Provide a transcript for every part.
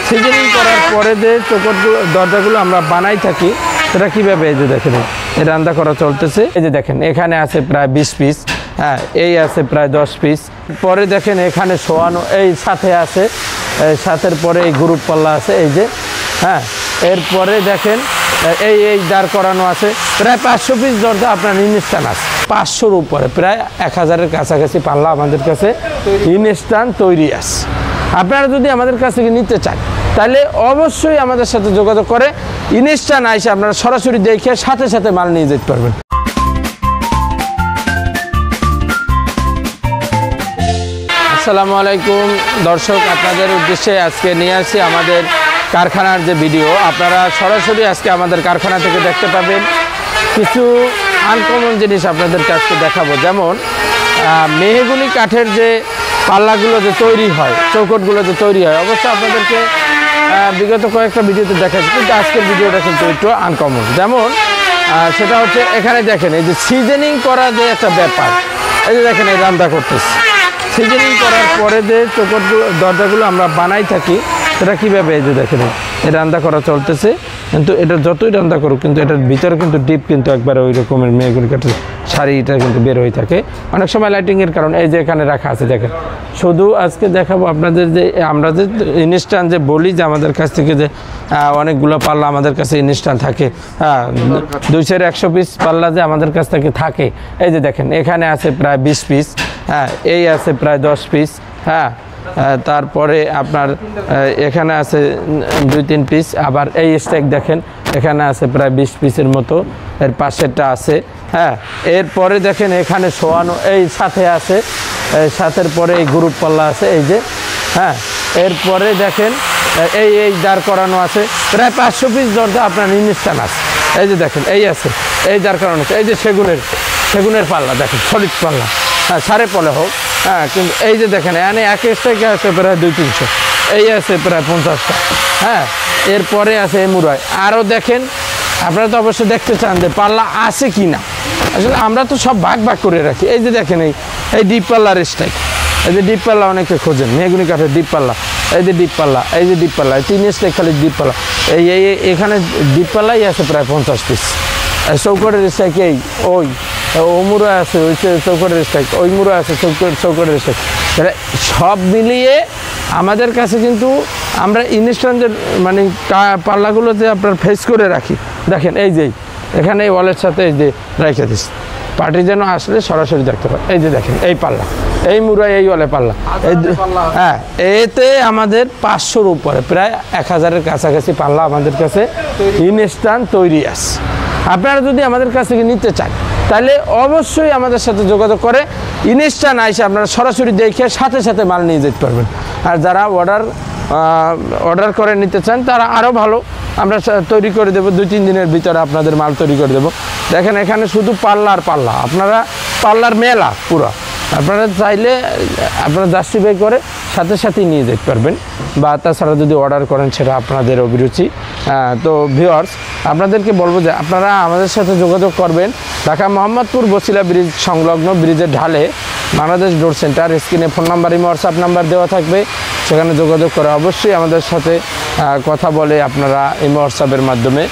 Seasoning করার পরে যে চৌকটগুলো দরজাগুলো আমরা বানাই থাকি সেটা কীভাবে, এই যে দেখেন এই রান্না করা চলতেছে। এই যে দেখেন এখানে আছে প্রায় 20 পিস, হ্যাঁ এই আছে প্রায় 10 পিস। পরে দেখেন এখানে শোয়ানো, এই সাথে আছে, সাথের পরে এই গ্রুপ পাল্লা আছে, এই যে হ্যাঁ। এরপরে দেখেন এই দাঁড় করানো আছে প্রায় 500 পিস দরজা আপনার ইনস্ট্যান্ট আছে। 500-র উপরে প্রায় 1000-এর কাছাকাছি পাল্লা আমাদের কাছে ইনস্ট্যান্ট তৈরি আছে। আপনারা যদি আমাদের কাছ থেকে নিতে চান তাহলে অবশ্যই আমাদের সাথে যোগাযোগ করে ইনস্ট্যান্ট আইসে আপনারা সরাসরি দেখে সাথে সাথে মাল নিয়ে যেতে পারবেন। আসসালামু আলাইকুম দর্শক, আপনাদের উদ্দেশ্যে আজকে নিয়ে আসছি আমাদের কারখানার যে ভিডিও। আপনারা সরাসরি আজকে আমাদের কারখানা থেকে দেখতে পাবেন। কিছু আনকমন জিনিস আপনাদেরকে আজকে দেখাবো, যেমন মেহগনি কাঠের যে পাল্লাগুলো যে তৈরি হয়, চৌকটগুলো যে তৈরি হয়, অবশ্যই আপনাদেরকে বিগত কয়েকটা ভিডিওতে দেখাচ্ছি, কিন্তু আজকের ভিডিওটা কিন্তু একটু আনকমন। যেমন সেটা হচ্ছে এখানে দেখেন এই যে সিজনিং করা যে একটা ব্যাপার, এই যে দেখেন এই রান্না করতেছে। সিজনিং করার পরে যে চৌকটগুলো দরজাগুলো আমরা বানাই থাকি সেটা কীভাবে, এই যে দেখেন এই রান্না করা চলতেছে। কিন্তু এটা যতই রান্না করুক কিন্তু এটার ভিতরে কিন্তু ডিপ কিন্তু একবারে ওই রকমের মেহগনি কাঠের শাড়িটা কিন্তু বের হয়ে থাকে। অনেক সময় লাইটিংয়ের কারণে এই যে এখানে রাখা আছে দেখেন। শুধু আজকে দেখাবো আপনাদের যে আমরা যে ইনস্ট্যান্ট যে বলি যে আমাদের কাছ থেকে যে অনেকগুলো পাল্লা আমাদের কাছে ইনস্ট্যান্ট থাকে, 200-100 পিস পাল্লা যে আমাদের কাছ থেকে থাকে। এই যে দেখেন এখানে আছে প্রায় 20 পিস, হ্যাঁ এই আছে প্রায় 10 পিস, হ্যাঁ তারপরে আপনার এখানে আছে 2-3 পিস। আবার এই স্ট্যাক দেখেন এখানে আছে প্রায় 20 পিসের মতো, এর পাশেরটা আছে, হ্যাঁ। এরপরে দেখেন এখানে শোয়ানো, এই সাথে আছে, সাথের পরে এই গ্রুপ পাল্লা আছে, এই যে হ্যাঁ। এরপরে দেখেন এই দাঁড় করানো আছে প্রায় 500 পিস দরজা আপনার ইনস্ট্যান্ট আছে। এই যে দেখেন এই আছে, এই দাঁড় করানো আছে, এই যে সেগুনের পাল্লা দেখেন, সলিড পাল্লা, হ্যাঁ সাড়ে পলে হোক, হ্যাঁ। কিন্তু এই যে দেখেন এখানে এক স্ট্যাকে আছে প্রায় 200-300, এই আছে প্রায় 50টা, হ্যাঁ। এরপরে আছে এই মুরাই। আরও দেখেন আপনারা তো অবশ্যই দেখতে চান যে পাল্লা আছে কি না। আসলে আমরা তো সব ভাগ করে রাখি। এই যে দেখেন এই ডিপ পাল্লার স্ট্যাক, এই যে ডিপ পাল্লা অনেকে খোঁজেন, মেহগনি কাঠের ডিপ পাল্লা, এই যে ডিপ পাল্লা, এই যে ডিপ পাল্লা, 3 স্ট্যাক খালি ডিপ পাল্লা। এখানে ডিপ পাল্লাই আছে প্রায় 50 পিস। চৌকটের স্ট্যাক ওই মুড়া আছে, ওই চৌকটের স্ট্যাক, ওই মুড়া আছে চৌকটের স্ট্যাক। তাহলে সব মিলিয়ে আমাদের কাছে কিন্তু আমরা ইনস্ট্যান্ট যে মানে পাল্লাগুলো যে আপনার ফেস করে রাখি, দেখেন এই যে এখানে এই ওয়ালের সাথে এই যে রেখে দিস, পার্টি যেন আসলে সরাসরি দেখতে পারে। এই যে দেখেন এই পাল্লা, এই মুড়া, এই ওয়ালে পাল্লা, হ্যাঁ এতে আমাদের 500-র উপরে প্রায় 1000-এর কাছাকাছি পাল্লা আমাদের কাছে ইনস্ট্যান্ট তৈরি আছে। আপনারা যদি আমাদের কাছ থেকে নিতে চান তাহলে অবশ্যই আমাদের সাথে যোগাযোগ করে ইনস্ট্যান্ট আইসে আপনারা সরাসরি দেখে সাথে সাথে মাল নিয়ে যেতে পারবেন। আর যারা অর্ডার করে নিতে চান তারা আরও ভালো, আমরা তৈরি করে দেবো 2-3 দিনের ভিতরে আপনাদের মাল তৈরি করে দেবো। দেখেন এখানে শুধু পাল্লা আর পাল্লা, আপনারা পাল্লার মেলা পুরো, আপনারা চাইলে আপনারা জাস্টিফাই করে সাথে সাথেই নিয়ে যেতে পারবেন, বা তাছাড়া যদি অর্ডার করেন সেটা আপনাদের অভিরুচি। তো ভিউয়ার্স, আপনাদেরকে বলবো যে আপনারা আমাদের সাথে যোগাযোগ করবেন ঢাকা মোহাম্মদপুর বছিলা ব্রিজ সংলগ্ন ব্রিজের ঢালে বাংলাদেশ ডোর সেন্টার। স্ক্রিনে ফোন নাম্বার, হোয়াটসঅ্যাপ নাম্বার দেওয়া থাকবে, সেখানে যোগাযোগ করে অবশ্যই আমাদের সাথে কথা বলে আপনারা এই হোয়াটসঅ্যাপের মাধ্যমে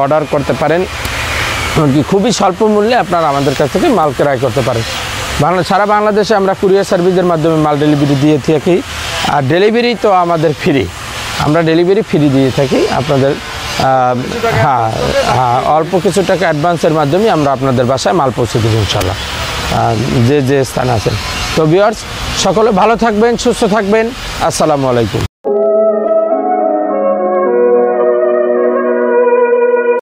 অর্ডার করতে পারেন। এমনকি খুবই স্বল্প মূল্যে আপনারা আমাদের কাছ থেকে মাল ক্রয় করতে পারেন। সারা বাংলাদেশে আমরা কুরিয়ার সার্ভিসের মাধ্যমে মাল ডেলিভারি দিয়ে থাকি। আর ডেলিভারি তো আমাদের ফ্রি, আমরা ডেলিভারি ফ্রি দিয়ে থাকি আপনাদের। হ্যাঁ অল্প কিছু টাকা অ্যাডভান্সের মাধ্যমে আমরা আপনাদের বাসায় মাল পৌঁছে দেবো ইনশাল্লাহ, যে স্থানে আছেন। তো ভিউয়ার্স, সকলে ভালো থাকবেন, সুস্থ থাকবেন। আসসালামু আলাইকুম।